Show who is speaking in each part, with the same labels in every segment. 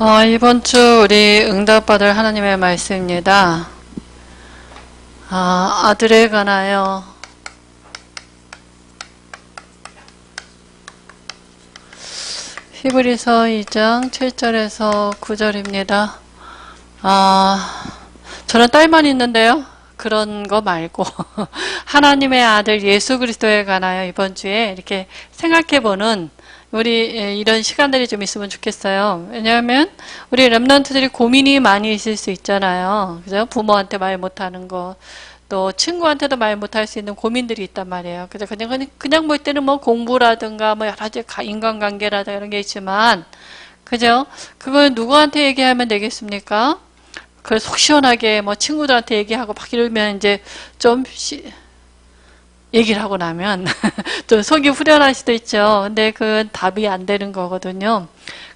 Speaker 1: 이번 주 우리 응답받을 하나님의 말씀입니다. 아들에 관하여 히브리서 2장 7절에서 9절입니다. 저는 딸만 있는데요. 그런 거 말고 하나님의 아들 예수 그리스도에 관하여 이번 주에 이렇게 생각해보는 우리 이런 시간들이 좀 있으면 좋겠어요. 왜냐하면 우리 렘넌트들이 고민이 많이 있을 수 있잖아요. 그죠? 부모한테 말 못하는 거, 또 친구한테도 말 못할 수 있는 고민들이 있단 말이에요. 그래서 그냥 볼 때는 뭐 공부라든가 뭐 여러 가지 인간관계라든가 이런 게 있지만, 그죠? 그걸 누구한테 얘기하면 되겠습니까? 그걸 속 시원하게 뭐 친구들한테 얘기하고 막 이러면 이제 좀 얘기를 하고 나면 좀 속이 후련할 수도 있죠. 근데 그건 답이 안 되는 거거든요.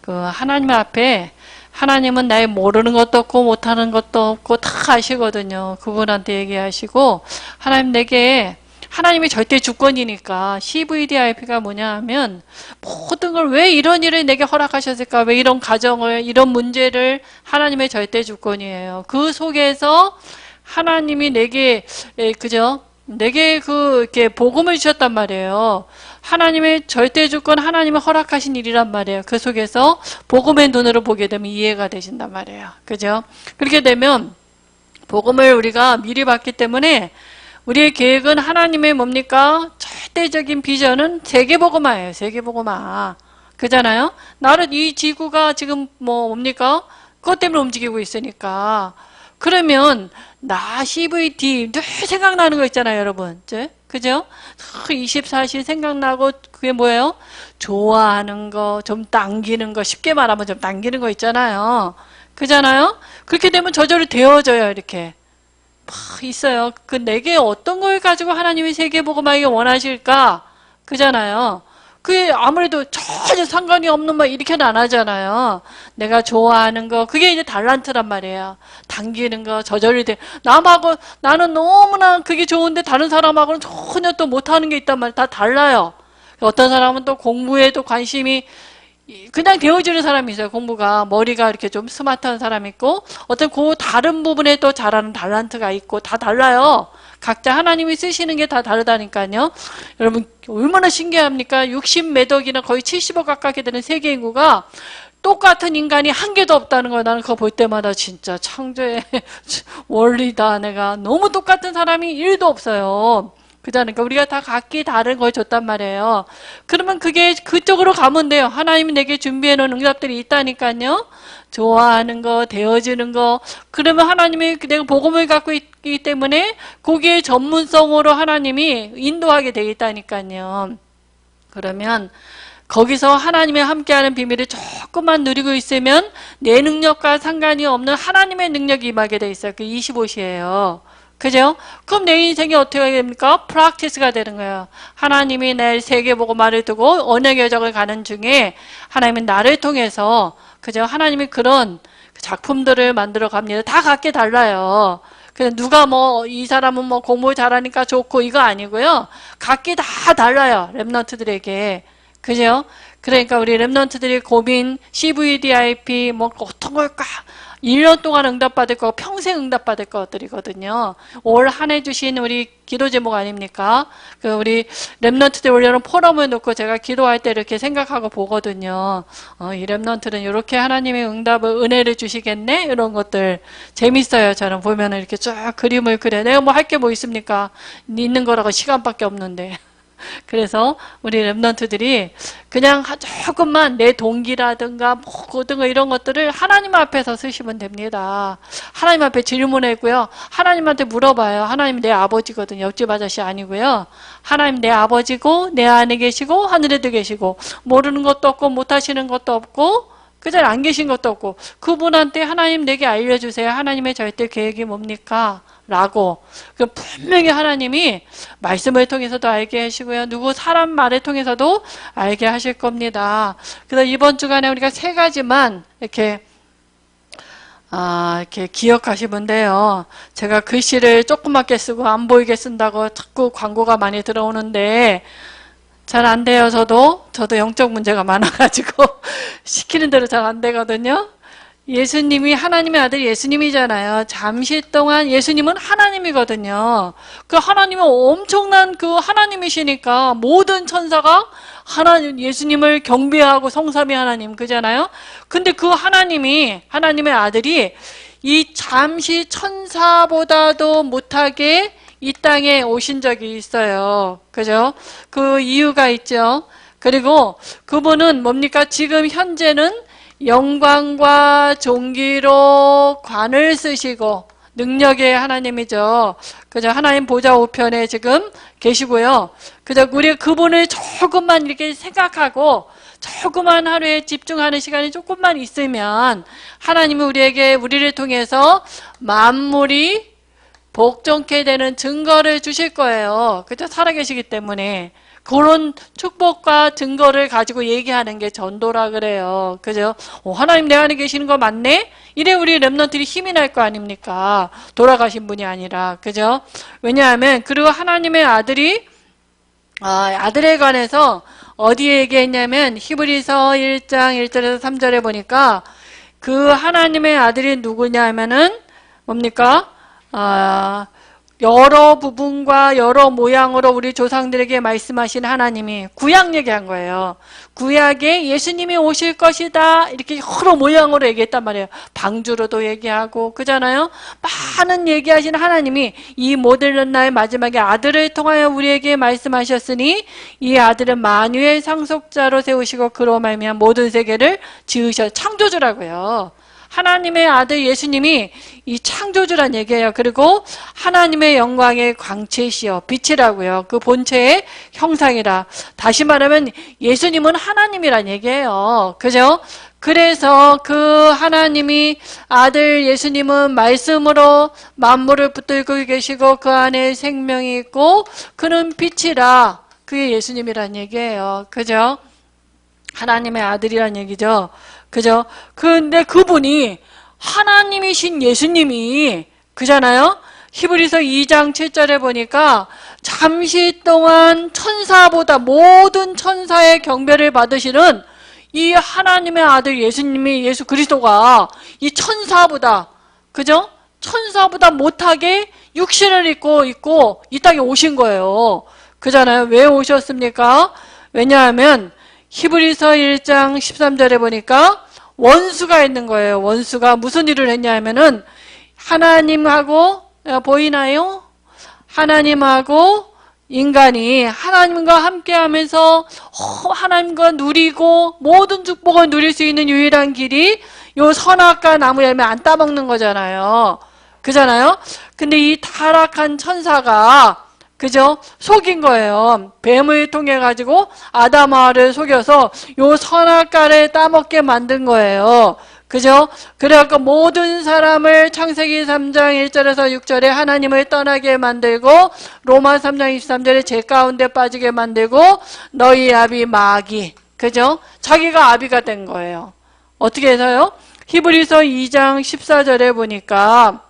Speaker 1: 그 하나님 앞에 하나님은 나의 모르는 것도 없고 못하는 것도 없고 다 아시거든요. 그분한테 얘기하시고 하나님 내게 하나님이 절대 주권이니까 CVDIP가 뭐냐 하면 모든 걸 왜 이런 일을 내게 허락하셨을까? 왜 이런 가정을 이런 문제를 하나님의 절대 주권이에요. 그 속에서 하나님이 내게 그죠? 내게 이렇게 복음을 주셨단 말이에요. 하나님의 절대 주권, 하나님의 허락하신 일이란 말이에요. 그 속에서 복음의 눈으로 보게 되면 이해가 되신단 말이에요. 그죠? 그렇게 되면 복음을 우리가 미리 봤기 때문에 우리의 계획은 하나님의 뭡니까? 절대적인 비전은 세계복음화예요. 세계복음화. 그잖아요? 나는 이 지구가 지금 뭡니까? 그것 때문에 움직이고 있으니까. 그러면 나 CVD 늘 생각나는 거 있잖아요, 여러분. 그죠? 24시 생각나고 그게 뭐예요? 좋아하는 거, 좀 당기는 거, 쉽게 말하면 좀 당기는 거 있잖아요. 그잖아요? 그렇게 되면 저절로 되어져요, 이렇게. 막 있어요. 내게 어떤 걸 가지고 하나님이 세계복음하게 원하실까? 그잖아요. 그게 아무래도 전혀 상관이 없는 말 이렇게는 안 하잖아요. 내가 좋아하는 거 그게 이제 달란트란 말이에요. 당기는 거 저절로 돼. 남하고 나는 너무나 그게 좋은데 다른 사람하고는 전혀 또 못하는 게 있단 말이에요. 다 달라요. 어떤 사람은 또 공부에도 관심이 그냥 되어지는 사람이 있어요. 공부가 머리가 이렇게 좀 스마트한 사람이 있고 어떤 그 다른 부분에 또 잘하는 달란트가 있고 다 달라요. 각자 하나님이 쓰시는 게 다 다르다니까요. 여러분 얼마나 신기합니까? 60몇 억이나 거의 70억 가깝게 되는 세계 인구가 똑같은 인간이 한 개도 없다는 거예요. 나는 그거 볼 때마다 진짜 창조의 원리다. 내가 너무 똑같은 사람이 1도 없어요. 그러니까 우리가 다 각기 다른 걸 줬단 말이에요. 그러면 그게 그쪽으로 가면 돼요. 하나님이 내게 준비해 놓은 응답들이 있다니까요. 좋아하는 거, 되어지는 거. 그러면 하나님이 내가 복음을 갖고 있기 때문에 거기에 전문성으로 하나님이 인도하게 되어 있다니까요. 그러면 거기서 하나님이 함께하는 비밀을 조금만 누리고 있으면 내 능력과 상관이 없는 하나님의 능력이 임하게 되어 있어요. 그 25시예요. 그죠? 그럼 내 인생이 어떻게 됩니까? 프랙티스가 되는 거예요. 하나님이 내 세계복음화를 두고 언약 여정을 가는 중에 하나님은 나를 통해서 그죠? 하나님이 그런 작품들을 만들어 갑니다. 다 각기 달라요. 그냥 누가 이 사람은 공부 잘하니까 좋고 이거 아니고요. 각기 다 달라요. 렘넌트들에게. 그죠? 그러니까 우리 렘넌트들이 고민, CVDIP 어떤 걸까? 1년 동안 응답받을 거, 평생 응답받을 것들이거든요. 올 한 해 주신 우리 기도 제목 아닙니까? 우리 렘넌트들 올려놓은 포럼을 놓고 제가 기도할 때 이렇게 생각하고 보거든요. 이 렘넌트는 이렇게 하나님의 응답을, 은혜를 주시겠네? 이런 것들. 재밌어요. 저는 보면은 이렇게 쫙 그림을 그려. 내가 할 게 뭐 있습니까? 있는 거라고 시간밖에 없는데. 그래서 우리 렘넌트들이 그냥 조금만 내 동기라든가 모든 거 이런 것들을 하나님 앞에서 쓰시면 됩니다. 하나님 앞에 질문했고요. 하나님한테 물어봐요. 하나님 내 아버지거든요. 옆집 아저씨 아니고요. 하나님 내 아버지고 내 안에 계시고 하늘에도 계시고 모르는 것도 없고 못하시는 것도 없고 그 자리에 안 계신 것도 없고 그분한테 하나님 내게 알려주세요. 하나님의 절대 계획이 뭡니까? 라고 분명히 하나님이 말씀을 통해서도 알게 하시고요. 누구 사람 말을 통해서도 알게 하실 겁니다. 그래서 이번 주간에 우리가 3가지만 이렇게 기억하시면 돼요. 제가 글씨를 조그맣게 쓰고 안 보이게 쓴다고 자꾸 광고가 많이 들어오는데 잘 안 돼요. 저도 영적 문제가 많아가지고 시키는 대로 잘 안 되거든요. 예수님이 하나님의 아들 예수님이잖아요. 잠시 동안 예수님은 하나님이거든요. 그 하나님은 엄청난 그 하나님이시니까 모든 천사가 하나님 예수님을 경배하고 성삼위 하나님 그잖아요. 근데 그 하나님이 하나님의 아들이 이 잠시 천사보다도 못하게 이 땅에 오신 적이 있어요. 그죠? 그 이유가 있죠. 그리고 그분은 뭡니까? 지금 현재는 영광과 존귀로 관을 쓰시고 능력의 하나님이죠. 그죠? 하나님 보좌 우편에 지금 계시고요. 그죠? 우리 그분을 조금만 이렇게 생각하고 조그만 하루에 집중하는 시간이 조금만 있으면 하나님이 우리를 통해서 만물이 복종케 되는 증거를 주실 거예요. 그죠? 살아계시기 때문에. 그런 축복과 증거를 가지고 얘기하는 게 전도라 그래요. 그죠? 하나님 내 안에 계시는 거 맞네? 이래 우리 렘넌트들이 힘이 날 거 아닙니까? 돌아가신 분이 아니라. 그죠? 왜냐하면, 그리고 하나님의 아들이, 아들에 관해서 어디에 얘기했냐면, 히브리서 1장 1절에서 3절에 보니까, 그 하나님의 아들이 누구냐 하면은, 뭡니까? 여러 부분과 여러 모양으로 우리 조상들에게 말씀하신 하나님이 구약 얘기한 거예요. 구약에 예수님이 오실 것이다 이렇게 여러 모양으로 얘기했단 말이에요. 방주로도 얘기하고 그잖아요. 많은 얘기하신 하나님이 이 모든 날 마지막에 아들을 통하여 우리에게 말씀하셨으니 이 아들은 만유의 상속자로 세우시고 그로 말미암아 모든 세계를 지으셔 창조주라고요. 하나님의 아들 예수님이 이 창조주란 얘기예요. 그리고 하나님의 영광의 광채시여 빛이라고요. 그 본체의 형상이라. 다시 말하면 예수님은 하나님이란 얘기예요. 그죠? 그래서 그 하나님이 아들 예수님은 말씀으로 만물을 붙들고 계시고 그 안에 생명이 있고 그는 빛이라. 그게 예수님이란 얘기예요. 그죠? 하나님의 아들이란 얘기죠. 그죠? 근데 그분이 하나님이신 예수님이 그잖아요? 히브리서 2장 7절에 보니까 잠시 동안 천사보다 모든 천사의 경배를 받으시는 이 하나님의 아들 예수님이 예수 그리스도가 이 천사보다 그죠? 천사보다 못하게 육신을 입고 있고 이 땅에 오신 거예요. 그잖아요? 왜 오셨습니까? 왜냐하면 히브리서 1장 13절에 보니까 원수가 있는 거예요. 원수가 무슨 일을 했냐 하면은 하나님하고 보이나요? 하나님하고 인간이 하나님과 함께 하면서 하나님과 누리고 모든 축복을 누릴 수 있는 유일한 길이 요 선악과 나무 열매 안 따먹는 거잖아요. 그잖아요? 근데 이 타락한 천사가 그죠? 속인 거예요. 뱀을 통해 가지고 아담하와를 속여서 요 선악과를 따먹게 만든 거예요. 그죠? 그래갖고 모든 사람을 창세기 3장 1절에서 6절에 하나님을 떠나게 만들고 로마 3장 23절에 죄 가운데 빠지게 만들고 너희 아비 마귀 그죠? 자기가 아비가 된 거예요. 어떻게 해서요? 히브리서 2장 14절에 보니까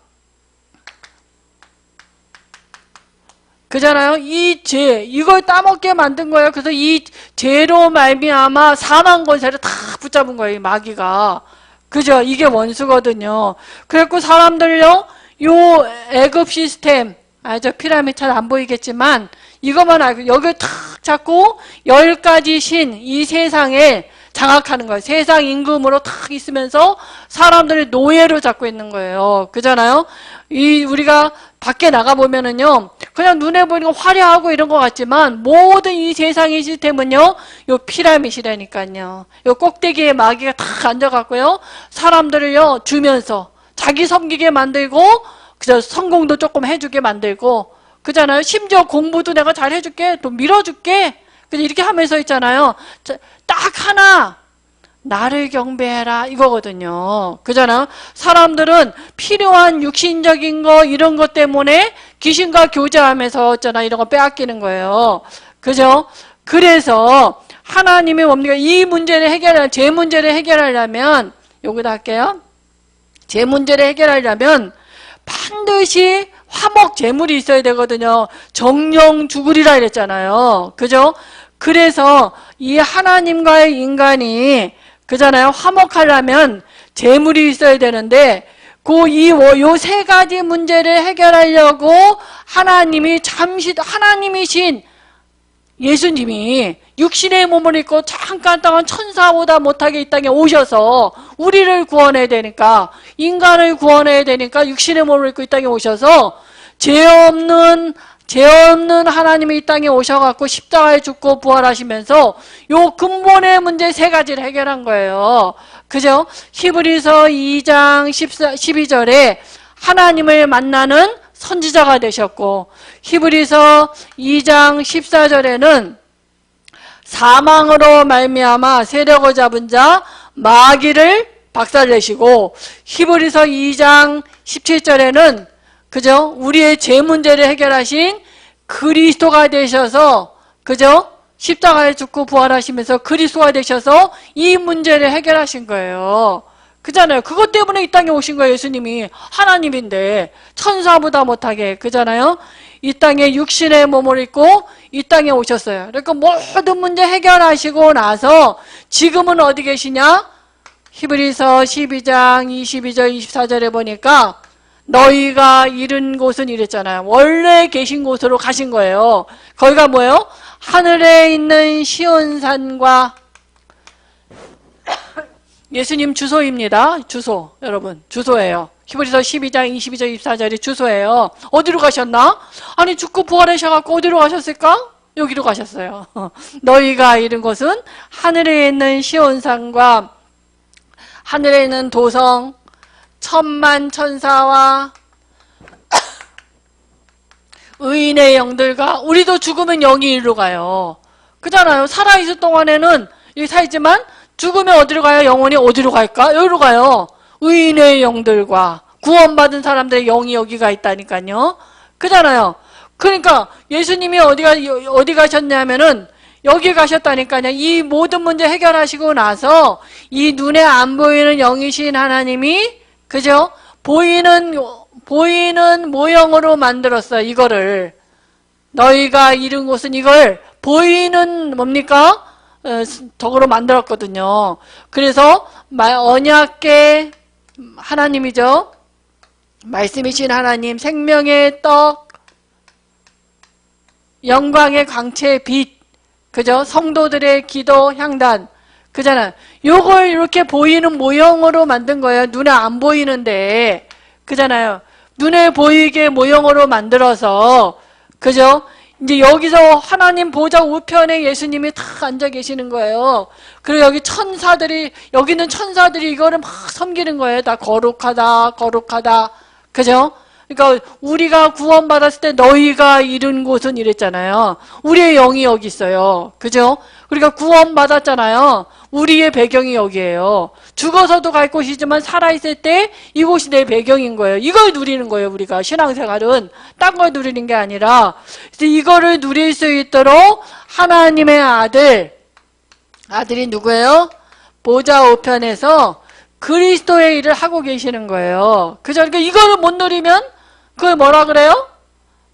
Speaker 1: 그잖아요. 이 죄, 이걸 따먹게 만든 거예요. 그래서 이 죄로 말미암아 사망 권세를 다 붙잡은 거예요. 이 마귀가. 그죠? 이게 원수거든요. 그래갖고 사람들요, 요 애굽 시스템, 저 피라미드 잘 안 보이겠지만 이것만 알고 여기를 탁 잡고 10가지 신, 이 세상에 장악하는 거예요. 세상 임금으로 탁 있으면서 사람들이 노예로 잡고 있는 거예요. 그잖아요. 우리가 밖에 나가보면은요, 그냥 눈에 보이는 거 화려하고 이런 것 같지만, 모든 이 세상의 시스템은요, 요 피라밋이라니까요. 요 꼭대기에 마귀가 탁 앉아갖고요, 사람들을요, 주면서, 자기 섬기게 만들고, 그저 성공도 조금 해주게 만들고, 그잖아요. 심지어 공부도 내가 잘 해줄게, 또 밀어줄게, 그래서 이렇게 하면서 있잖아요. 딱 하나, 나를 경배해라 이거거든요. 그잖아. 사람들은 필요한 육신적인 거 이런 것 때문에 귀신과 교제하면서 있잖아 이런 거 빼앗기는 거예요. 그죠? 그래서 하나님이 뭡니까? 이 문제를 제 문제를 해결하려면 여기다 할게요. 제 문제를 해결하려면 반드시 화목 제물이 있어야 되거든요. 정령 죽으리라 이랬잖아요. 그죠? 그래서 이 하나님과의 인간이 그잖아요. 화목하려면 재물이 있어야 되는데 요 세 가지 문제를 해결하려고 하나님이신 예수님이 육신의 몸을 입고 잠깐 동안 천사보다 못하게 이 땅에 오셔서 우리를 구원해야 되니까, 인간을 구원해야 되니까 육신의 몸을 입고 이 땅에 오셔서 죄 없는 하나님이 이 땅에 오셔갖고 십자가에 죽고 부활하시면서 요 근본의 문제 세 가지를 해결한 거예요. 그죠? 히브리서 2장 12절에 하나님을 만나는 선지자가 되셨고, 히브리서 2장 14절에는 사망으로 말미암아 세력을 잡은 자 마귀를 박살내시고, 히브리서 2장 17절에는 그죠? 우리의 죄 문제를 해결하신 그리스도가 되셔서, 그죠? 십자가에 죽고 부활하시면서 그리스도가 되셔서 이 문제를 해결하신 거예요. 그잖아요. 그것 때문에 이 땅에 오신 거예요. 예수님이 하나님인데 천사보다 못하게, 그잖아요. 이 땅에 육신의 몸을 입고 이 땅에 오셨어요. 그러니까 모든 문제 해결하시고 나서 지금은 어디 계시냐? 히브리서 12장 22절 24절에 보니까 너희가 이른 곳은 이랬잖아요. 원래 계신 곳으로 가신 거예요. 거기가 뭐예요? 하늘에 있는 시온산과, 예수님 주소입니다. 주소, 여러분, 주소예요. 히브리서 12장 22절 24절이 주소예요. 어디로 가셨나? 아니, 죽고 부활하셔갖고 어디로 가셨을까? 여기로 가셨어요. 너희가 이른 곳은 하늘에 있는 시온산과 하늘에 있는 도성 천만 천사와 의인의 영들과, 우리도 죽으면 영이 이리로 가요. 그잖아요. 살아있을 동안에는 여기 살지만 죽으면 어디로 가요? 영혼이 어디로 갈까? 여기로 가요. 의인의 영들과 구원받은 사람들의 영이 여기가 있다니까요. 그잖아요. 그러니까 예수님이 어디 가셨냐면은 여기 가셨다니까요. 이 모든 문제 해결하시고 나서 이 눈에 안 보이는 영이신 하나님이, 그죠? 보이는 모형으로 만들었어요. 이거를. 너희가 이룬 곳은 이걸 보이는 뭡니까? 덕으로 만들었거든요. 그래서 언약계 하나님이죠. 말씀이신 하나님, 생명의 떡, 영광의 광채 빛, 그죠? 성도들의 기도 향단, 그잖아요. 요걸 이렇게 보이는 모형으로 만든 거예요. 눈에 안 보이는데, 그잖아요. 눈에 보이게 모형으로 만들어서, 그죠? 이제 여기서 하나님 보좌 우편에 예수님이 다 앉아 계시는 거예요. 그리고 여기는 천사들이 이거를 막 섬기는 거예요. 다 거룩하다, 거룩하다. 그죠? 그러니까 우리가 구원받았을 때 너희가 이른 곳은 이랬잖아요. 우리의 영이 여기 있어요. 그죠? 우리가 구원받았잖아요. 우리의 배경이 여기예요. 죽어서도 갈 곳이지만 살아있을 때 이곳이 내 배경인 거예요. 이걸 누리는 거예요. 우리가 신앙생활은 딴 걸 누리는 게 아니라, 이거를 누릴 수 있도록 하나님의 아들이 누구예요? 보좌 우편에서 그리스도의 일을 하고 계시는 거예요. 그죠? 그러니까 이거를 못 누리면 그걸 뭐라 그래요?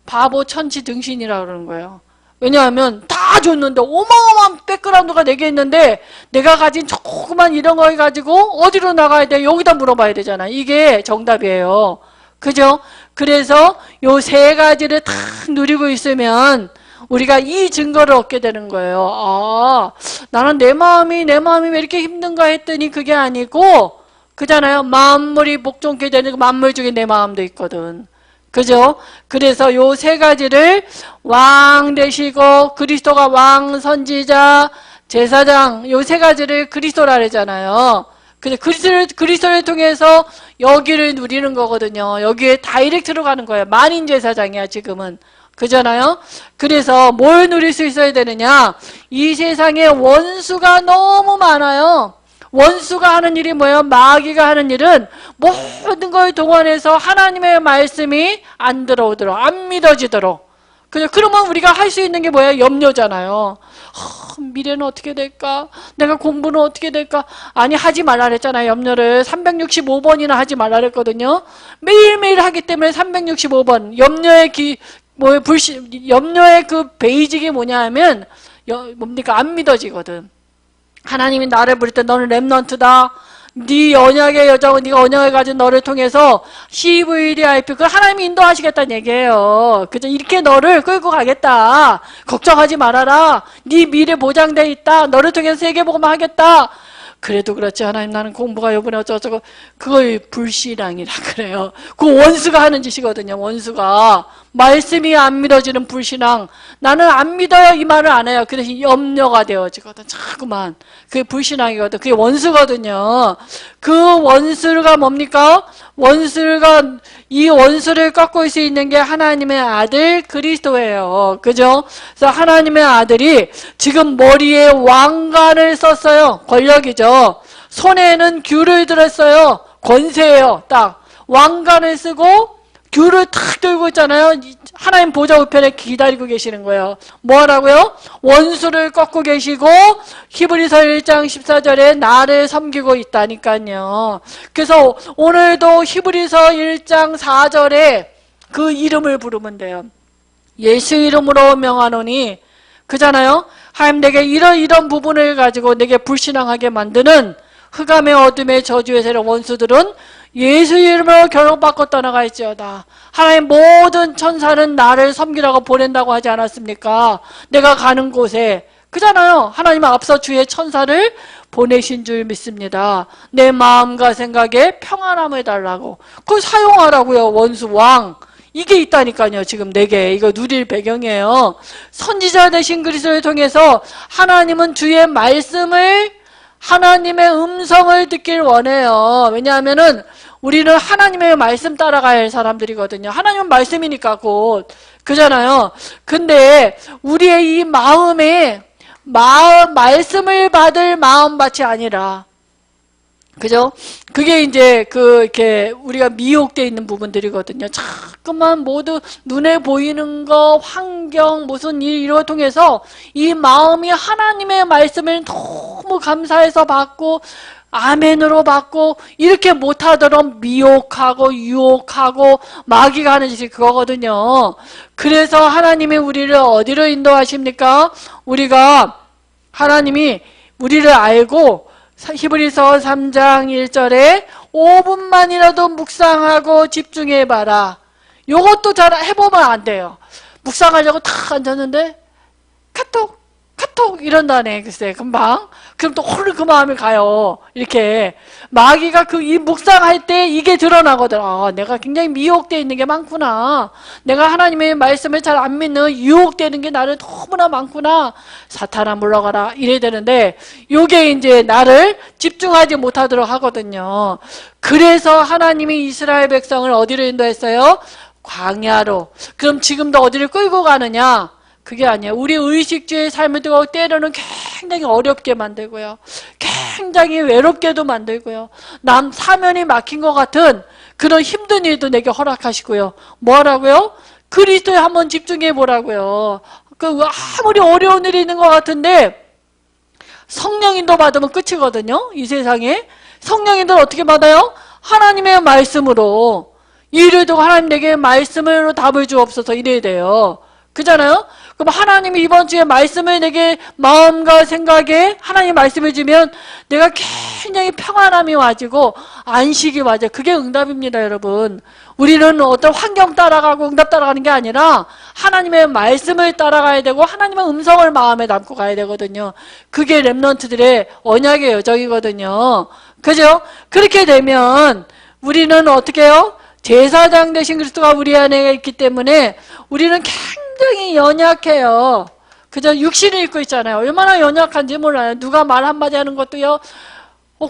Speaker 1: 바보 천치 등신이라 그러는 거예요. 왜냐하면 다 줬는데 어마어마한 백그라운드가 내게 있는데 내가 가진 조그만 이런 거 가지고 어디로 나가야 돼? 여기다 물어봐야 되잖아. 이게 정답이에요. 그죠? 그래서 요 세 가지를 다 누리고 있으면 우리가 이 증거를 얻게 되는 거예요. 아, 나는 내 마음이 왜 이렇게 힘든가 했더니 그게 아니고, 그잖아요. 만물이 복종케 되는 만물 중에 내 마음도 있거든. 그죠? 그래서 요 세 가지를 왕 되시고 그리스도가 왕, 선지자, 제사장, 요 세 가지를 그리스도라 그러잖아요. 그리스도를 통해서 여기를 누리는 거거든요. 여기에 다이렉트로 가는 거예요. 만인 제사장이야 지금은. 그잖아요. 그래서 뭘 누릴 수 있어야 되느냐? 이 세상에 원수가 너무 많아요. 원수가 하는 일이 뭐예요? 마귀가 하는 일은 모든 걸 동원해서 하나님의 말씀이 안 들어오도록, 안 믿어지도록. 그러면 우리가 할 수 있는 게 뭐예요? 염려잖아요. 미래는 어떻게 될까? 내가 공부는 어떻게 될까? 아니, 하지 말라 그랬잖아요. 염려를 365번이나 하지 말라 그랬거든요. 매일매일 하기 때문에 365번. 염려의 그 베이직이 뭐냐 하면 뭡니까? 안 믿어지거든. 하나님이 나를 부를 때 너는 렘넌트다. 네 언약의 여정, 네가 언약을 가진 너를 통해서 CVDIP, 그 하나님이 인도하시겠다는 얘기예요. 그죠? 이렇게 너를 끌고 가겠다. 걱정하지 말아라. 네 미래 보장돼 있다. 너를 통해서 세계복음을 하겠다. 그래도 그렇지, 하나님 나는 공부가 요번에 어쩌고저쩌고, 그걸 불신앙이라 그래요. 그 원수가 하는 짓이거든요. 원수가 말씀이 안 믿어지는 불신앙. 나는 안 믿어요 이 말을 안 해요. 그 대신 염려가 되어지거든. 자꾸만 그게 불신앙이거든. 그게 원수거든요. 그 원수가 뭡니까? 원수가, 이 원수를 꺾을 수 있는 게 하나님의 아들 그리스도예요. 그죠? 그래서 하나님의 아들이 지금 머리에 왕관을 썼어요. 권력이죠. 손에는 귤을 들었어요. 권세예요. 딱 왕관을 쓰고 귤을 탁 들고 있잖아요. 하나님 보좌 우편에 기다리고 계시는 거예요. 뭐 하라고요? 원수를 꺾고 계시고 히브리서 1장 14절에 나를 섬기고 있다니까요. 그래서 오늘도 히브리서 1장 4절에 그 이름을 부르면 돼요. 예수 이름으로 명하노니, 그잖아요. 하나님 내게 이런 부분을 가지고 내게 불신앙하게 만드는 흑암의 어둠의 저주의 세력 원수들은 예수 이름으로 결박받고 떠나갈지어다. 하나님 모든 천사는 나를 섬기라고 보낸다고 하지 않았습니까? 내가 가는 곳에, 그잖아요. 하나님은 앞서 주의 천사를 보내신 줄 믿습니다. 내 마음과 생각에 평안함을 달라고. 그걸 사용하라고요. 원수 왕. 이게 있다니까요. 지금 내게 이거 누릴 배경이에요. 선지자 되신 그리스도를 통해서 하나님은 주의 말씀을, 하나님의 음성을 듣길 원해요. 왜냐하면은 우리는 하나님의 말씀 따라갈 사람들이거든요. 하나님은 말씀이니까 곧. 그잖아요. 근데 우리의 이 마음에 말씀을 받을 마음밭이 아니라, 그죠? 그게 이제 이렇게 우리가 미혹되어 있는 부분들이거든요. 자꾸만 모두 눈에 보이는 거, 환경, 무슨 일, 이런 걸 통해서 이 마음이 하나님의 말씀을 너무 감사해서 받고, 아멘으로 받고, 이렇게 못하도록 미혹하고, 유혹하고, 마귀가 하는 짓이 그거거든요. 그래서 하나님이 우리를 어디로 인도하십니까? 하나님이 우리를 알고, 히브리서 3장 1절에 5분만이라도 묵상하고 집중해봐라. 요것도 잘 해보면 안 돼요. 묵상하려고 탁 앉았는데 카톡 이런다네. 글쎄 금방. 그럼 또 홀로 그 마음이 가요. 이렇게 마귀가 이 묵상할 때 이게 드러나거든. 아, 내가 굉장히 미혹되어 있는 게 많구나. 내가 하나님의 말씀을 잘 안 믿는 유혹되는 게 나를 너무나 많구나. 사탄아 물러가라. 이래야 되는데 요게 이제 나를 집중하지 못하도록 하거든요. 그래서 하나님이 이스라엘 백성을 어디로 인도했어요? 광야로. 그럼 지금도 어디를 끌고 가느냐? 그게 아니에요. 우리 의식주의 삶을 두고 때로는 굉장히 어렵게 만들고요. 굉장히 외롭게도 만들고요. 남 사면이 막힌 것 같은 그런 힘든 일도 내게 허락하시고요. 뭐 하라고요? 그리스도에 한번 집중해 보라고요. 아무리 어려운 일이 있는 것 같은데 성령인도 받으면 끝이거든요. 이 세상에. 성령인들 어떻게 받아요? 하나님의 말씀으로. 이를 두고 하나님 내게 말씀으로 답을 주옵소서 이래야 돼요. 그잖아요? 그럼 하나님이 이번 주에 말씀을 내게 마음과 생각에 하나님 말씀을 주면 내가 굉장히 평안함이 와지고 안식이 와져. 그게 응답입니다, 여러분. 우리는 어떤 환경 따라가고 응답 따라가는 게 아니라 하나님의 말씀을 따라가야 되고 하나님의 음성을 마음에 담고 가야 되거든요. 그게 렘넌트들의 언약의 여정이거든요. 그죠? 그렇게 되면 우리는 어떻게 해요? 제사장 되신 그리스도가 우리 안에 있기 때문에 우리는 굉장히 연약해요. 그저 육신을 입고 있잖아요. 얼마나 연약한지 몰라요. 누가 말 한마디 하는 것도요.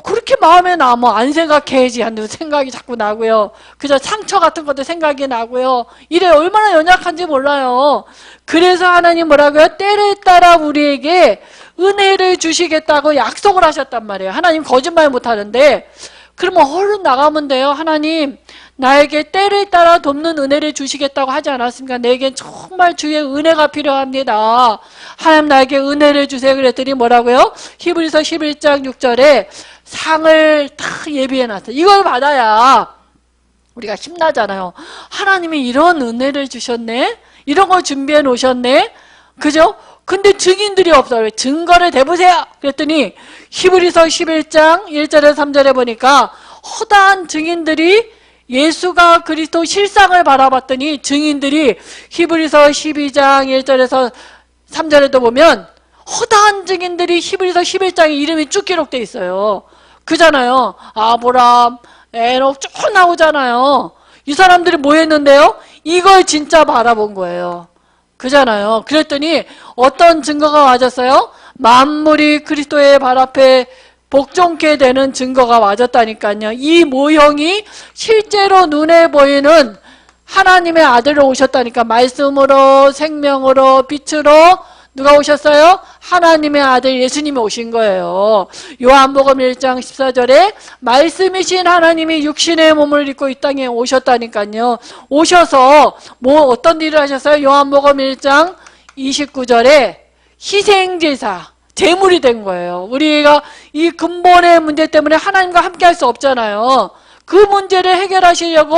Speaker 1: 그렇게 마음에 남아. 안 생각해야지 하는 생각이 자꾸 나고요. 그저 상처 같은 것도 생각이 나고요. 이래 얼마나 연약한지 몰라요. 그래서 하나님 뭐라고요? 때를 따라 우리에게 은혜를 주시겠다고 약속을 하셨단 말이에요. 하나님 거짓말 못하는데 그러면 얼른 나가면 돼요. 하나님 나에게 때를 따라 돕는 은혜를 주시겠다고 하지 않았습니까? 내겐 정말 주의 은혜가 필요합니다. 하나님 나에게 은혜를 주세요. 그랬더니 뭐라고요? 히브리서 11장 6절에 상을 딱 예비해놨어요. 이걸 받아야 우리가 힘나잖아요. 하나님이 이런 은혜를 주셨네? 이런 걸 준비해 놓으셨네? 그죠? 근데 증인들이 없어요. 왜? 증거를 대보세요. 그랬더니 히브리서 11장 1절에서 3절에 보니까 허다한 증인들이 예수가 그리스도 실상을 바라봤더니 증인들이 히브리서 12장 1절에서 3절에도 보면 허다한 증인들이 히브리서 11장에 이름이 쭉 기록되어 있어요. 그잖아요. 아브람, 에녹 쭉 나오잖아요. 이 사람들이 뭐 했는데요? 이걸 진짜 바라본 거예요. 그잖아요. 그랬더니 어떤 증거가 맞았어요? 만물이 그리스도의 발 앞에 복종케 되는 증거가 맞았다니까요. 이 모형이 실제로 눈에 보이는 하나님의 아들로 오셨다니까. 말씀으로, 생명으로, 빛으로 누가 오셨어요? 하나님의 아들 예수님이 오신 거예요. 요한복음 1장 14절에 말씀이신 하나님이 육신의 몸을 입고 이 땅에 오셨다니까요. 오셔서 뭐 어떤 일을 하셨어요? 요한복음 1장 29절에 희생제사, 제물이 된 거예요. 우리가 이 근본의 문제 때문에 하나님과 함께 할 수 없잖아요. 그 문제를 해결하시려고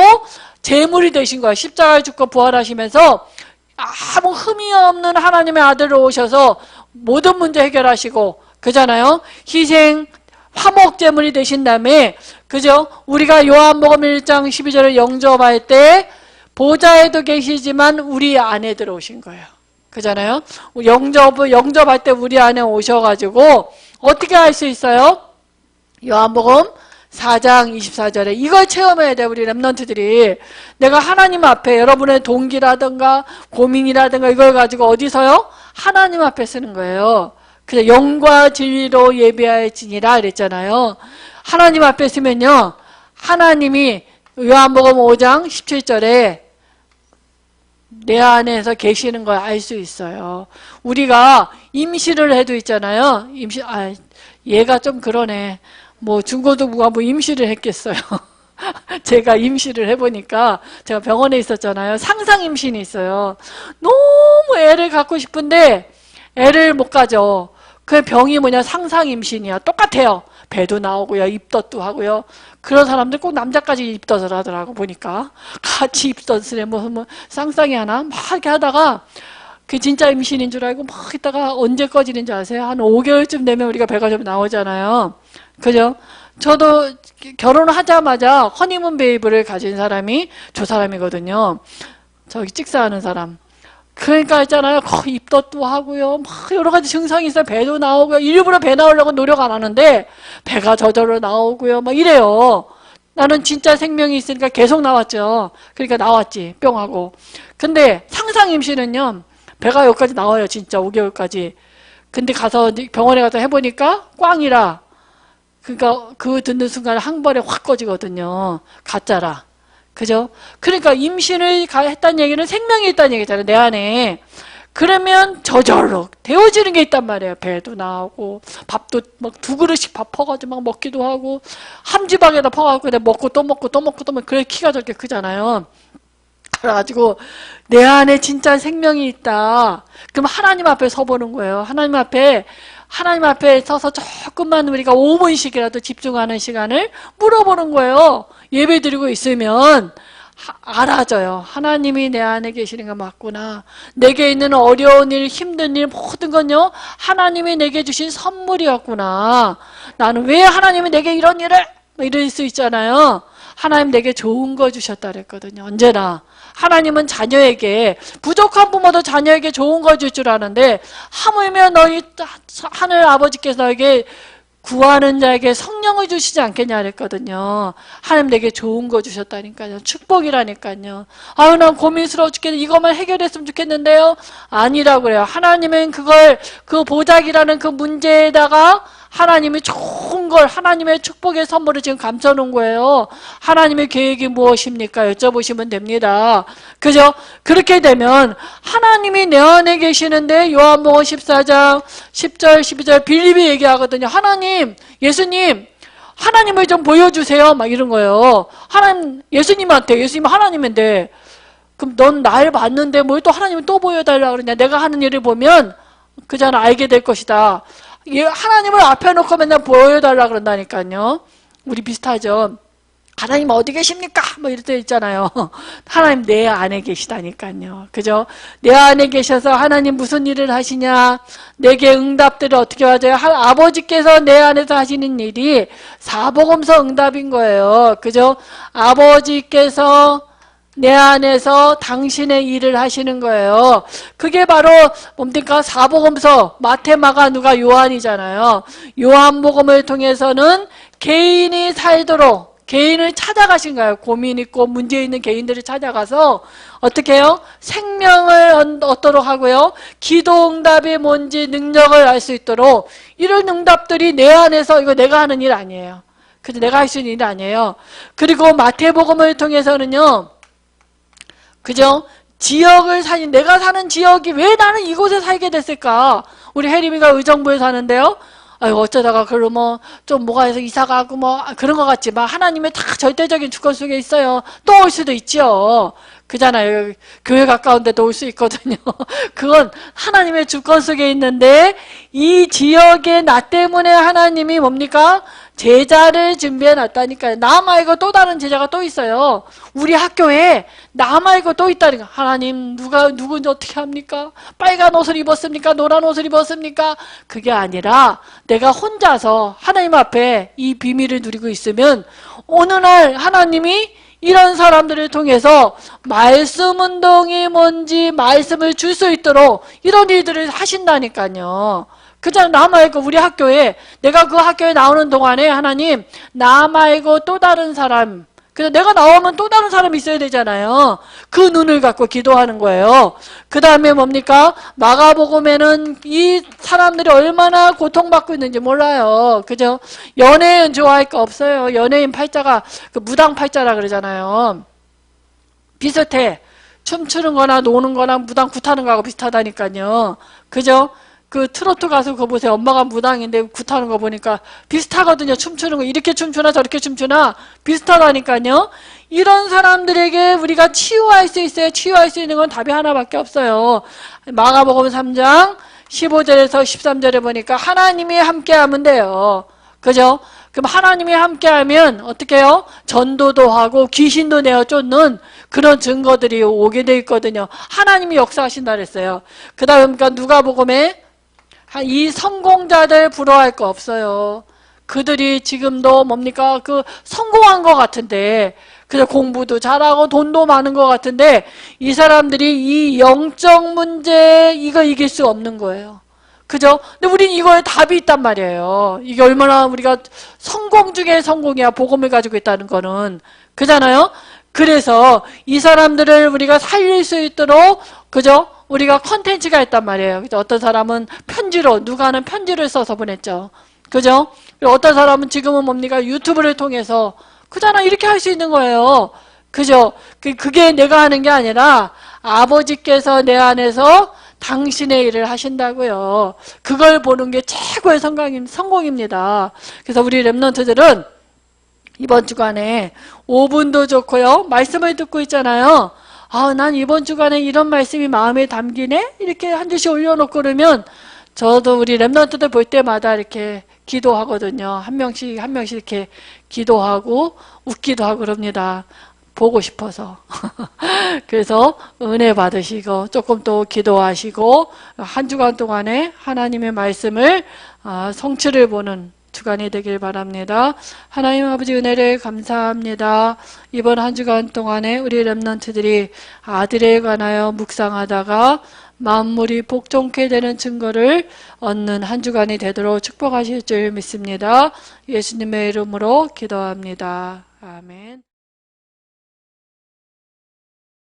Speaker 1: 제물이 되신 거예요. 십자가에 죽고 부활하시면서 아무 흠이 없는 하나님의 아들로 오셔서 모든 문제 해결하시고, 그잖아요. 희생 화목 제물이 되신 다음에, 그죠? 우리가 요한복음 1장 12절을 영접할 때 보좌에도 계시지만 우리 안에 들어오신 거예요. 그잖아요. 영접할 때 우리 안에 오셔가지고 어떻게 할 수 있어요? 요한복음 4장 24절에 이걸 체험해야 돼. 우리 렘넌트들이. 내가 하나님 앞에 여러분의 동기라든가 고민이라든가 이걸 가지고 어디서요? 하나님 앞에 쓰는 거예요. 그래서 영과 진리로 예배할지니라 그랬잖아요. 하나님 앞에 쓰면요, 하나님이 요한복음 5장 17절에 내 안에서 계시는 걸 알 수 있어요. 우리가 임시를 해도 있잖아요. 얘가 좀 그러네. 뭐 중고등부가 뭐 임시를 했겠어요. 제가 임시를 해보니까 제가 병원에 있었잖아요. 상상 임신이 있어요. 너무 애를 갖고 싶은데 애를 못 가져. 그 병이 뭐냐, 상상 임신이야. 똑같아요. 배도 나오고요, 입덧도 하고요. 그런 사람들 꼭 남자까지 입덧을 하더라고. 보니까 같이 입덧을 해. 뭐 쌍쌍이 하나 막 이렇게 하다가 그 진짜 임신인 줄 알고 막 있다가 언제 꺼지는 줄 아세요? 한 5개월쯤 되면 우리가 배가 좀 나오잖아요. 그죠? 저도 결혼하자마자 허니문 베이브를 가진 사람이 저 사람이거든요. 저기 찍사하는 사람. 그러니까 있잖아요. 거의 입덧도 하고요. 막 여러 가지 증상이 있어요. 배도 나오고요. 일부러 배 나오려고 노력 안 하는데 배가 저절로 나오고요. 막 이래요. 나는 진짜 생명이 있으니까 계속 나왔죠. 그러니까 나왔지. 뿅하고. 근데 상상 임신은요, 배가 여기까지 나와요. 진짜 5개월까지. 근데 가서 병원에 가서 해보니까 꽝이라. 그러니까 그 듣는 순간 한 번에 확 꺼지거든요. 가짜라. 그죠? 그러니까 임신을 했다는 얘기는 생명이 있다는 얘기잖아요. 내 안에. 그러면 저절로 데워지는 게 있단 말이에요. 배도 나오고 밥도 막 2그릇씩 밥 퍼가지고 막 먹기도 하고 함지박에다 퍼가지고 그냥 먹고 또 먹고 또 먹고 또 먹고 그래 키가 저렇게 크잖아요. 그래가지고 내 안에 진짜 생명이 있다. 그럼 하나님 앞에 서보는 거예요. 하나님 앞에 서서 조금만 우리가 5분씩이라도 집중하는 시간을 물어보는 거예요. 예배 드리고 있으면 알아져요. 하나님이 내 안에 계시는 거 맞구나. 내게 있는 어려운 일, 힘든 일, 모든 건요, 하나님이 내게 주신 선물이었구나. 나는 왜 하나님이 내게 이런 일을, 이럴 수 있잖아요. 하나님 내게 좋은 거 주셨다 그랬거든요. 언제나. 하나님은 자녀에게, 부족한 부모도 자녀에게 좋은 거 줄 줄 아는데, 하물며 너희 하늘 아버지께서 너에게 구하는 자에게 성령을 주시지 않겠냐 그랬거든요. 하나님 내게 좋은 거 주셨다니까요. 축복이라니까요. 아유, 난 고민스러워 죽겠네. 이것만 해결했으면 좋겠는데요. 아니라고 그래요. 하나님은 그 보자기라는 그 문제에다가 하나님이 좋은 걸, 하나님의 축복의 선물을 지금 감춰놓은 거예요. 하나님의 계획이 무엇입니까? 여쭤보시면 됩니다. 그죠? 그렇게 되면 하나님이 내 안에 계시는데 요한복음 14장 10절 12절 빌립이 얘기하거든요. 하나님, 예수님, 하나님을 좀 보여주세요. 막 이런 거예요. 예수님 하나님인데 그럼 넌 날 봤는데 뭘 또 하나님을 또 보여달라고 그러냐. 내가 하는 일을 보면 그잖아 알게 될 것이다. 하나님을 앞에 놓고 맨날 보여달라 그런다니까요. 우리 비슷하죠. 하나님 어디 계십니까? 뭐 이럴 때 있잖아요. 하나님 내 안에 계시다니까요. 그죠? 내 안에 계셔서 하나님 무슨 일을 하시냐? 내게 응답들을 어떻게 하죠? 아버지께서 내 안에서 하시는 일이 사복음서 응답인 거예요. 그죠? 아버지께서 내 안에서 당신의 일을 하시는 거예요. 그게 바로 뭡니까? 사복음서 마태, 마가, 누가, 요한이잖아요. 요한복음을 통해서는 개인이 살도록 개인을 찾아가신 거예요. 고민 있고 문제 있는 개인들을 찾아가서 어떻게 해요? 생명을 얻도록 하고요. 기도 응답이 뭔지 능력을 알 수 있도록 이런 응답들이 내 안에서 이거 내가 하는 일 아니에요. 그래서 내가 할 수 있는 일 아니에요. 그리고 마태복음을 통해서는요. 그죠? 지역을 내가 사는 지역이 왜 나는 이곳에 살게 됐을까? 우리 혜림이가 의정부에 사는데요. 아유, 어쩌다가 그러면 좀 뭐가 해서 이사 가고 뭐 그런 것 같지만 하나님의 다 절대적인 주권 속에 있어요. 또 올 수도 있죠. 그잖아요. 교회 가까운 데도 올 수 있거든요. 그건 하나님의 주권 속에 있는데 이 지역에 나 때문에 하나님이 뭡니까? 제자를 준비해 놨다니까요. 나 말고 또 다른 제자가 또 있어요. 우리 학교에 나 말고 또 있다니까. 하나님 누군지 어떻게 합니까? 빨간 옷을 입었습니까? 노란 옷을 입었습니까? 그게 아니라 내가 혼자서 하나님 앞에 이 비밀을 누리고 있으면 어느 날 하나님이 이런 사람들을 통해서 말씀 운동이 뭔지 말씀을 줄 수 있도록 이런 일들을 하신다니까요. 그잖아. 나 말고 우리 학교에 내가 그 학교에 나오는 동안에 하나님 나 말고 또 다른 사람 그래서 내가 나오면 또 다른 사람이 있어야 되잖아요. 그 눈을 갖고 기도하는 거예요. 그 다음에 뭡니까? 마가복음에는 이 사람들이 얼마나 고통받고 있는지 몰라요. 그죠? 연예인 좋아할 거 없어요. 연예인 팔자가 그 무당 팔자라 그러잖아요. 비슷해. 춤추는 거나 노는 거나 무당 굿하는 거하고 비슷하다니까요. 그죠? 그 트로트 가수 그거 보세요. 엄마가 무당인데 굿하는 거 보니까 비슷하거든요. 춤추는 거 이렇게 춤추나 저렇게 춤추나 비슷하다니까요. 이런 사람들에게 우리가 치유할 수 있어요. 치유할 수 있는 건 답이 하나밖에 없어요. 마가복음 3장 15절에서 13절에 보니까 하나님이 함께하면 돼요. 그죠? 그럼 하나님이 함께하면 어떻게 해요? 전도도 하고 귀신도 내어 쫓는 그런 증거들이 오게 돼 있거든요. 하나님이 역사하신다 그랬어요. 그 다음 그러니까 누가복음에 이 성공자들 부러워할 거 없어요. 그들이 지금도 뭡니까? 그 성공한 것 같은데 그래서 공부도 잘하고 돈도 많은 것 같은데 이 사람들이 이 영적 문제 이거 이길 수 없는 거예요. 그죠? 근데 우린 이거에 답이 있단 말이에요. 이게 얼마나 우리가 성공 중에 성공이야. 복음을 가지고 있다는 거는. 그잖아요? 그래서 이 사람들을 우리가 살릴 수 있도록 그죠? 우리가 컨텐츠가 있단 말이에요. 그죠? 어떤 사람은 편지로 누가는 편지를 써서 보냈죠. 그죠? 어떤 사람은 지금은 뭡니까? 유튜브를 통해서 그잖아. 이렇게 할 수 있는 거예요. 그죠? 그게 내가 하는 게 아니라 아버지께서 내 안에서 당신의 일을 하신다고요. 그걸 보는 게 최고의 성공입니다. 그래서 우리 랩런트들은 이번 주간에 5분도 좋고요. 말씀을 듣고 있잖아요. 아, 난 이번 주간에 이런 말씀이 마음에 담기네? 이렇게 한 주씩 올려놓고 그러면 저도 우리 랩런트들 볼 때마다 이렇게 기도하거든요. 한 명씩 이렇게 기도하고 웃기도 하고 그럽니다. 보고 싶어서. 그래서 은혜 받으시고 조금 또 기도하시고 한 주간 동안에 하나님의 말씀을 성취를 보는 주간이 되길 바랍니다. 하나님 아버지 은혜를 감사합니다. 이번 한 주간 동안에 우리 렘넌트들이 아들에 관하여 묵상하다가 만물이 복종케 되는 증거를 얻는 한 주간이 되도록 축복하실 줄 믿습니다. 예수님의 이름으로 기도합니다. 아멘.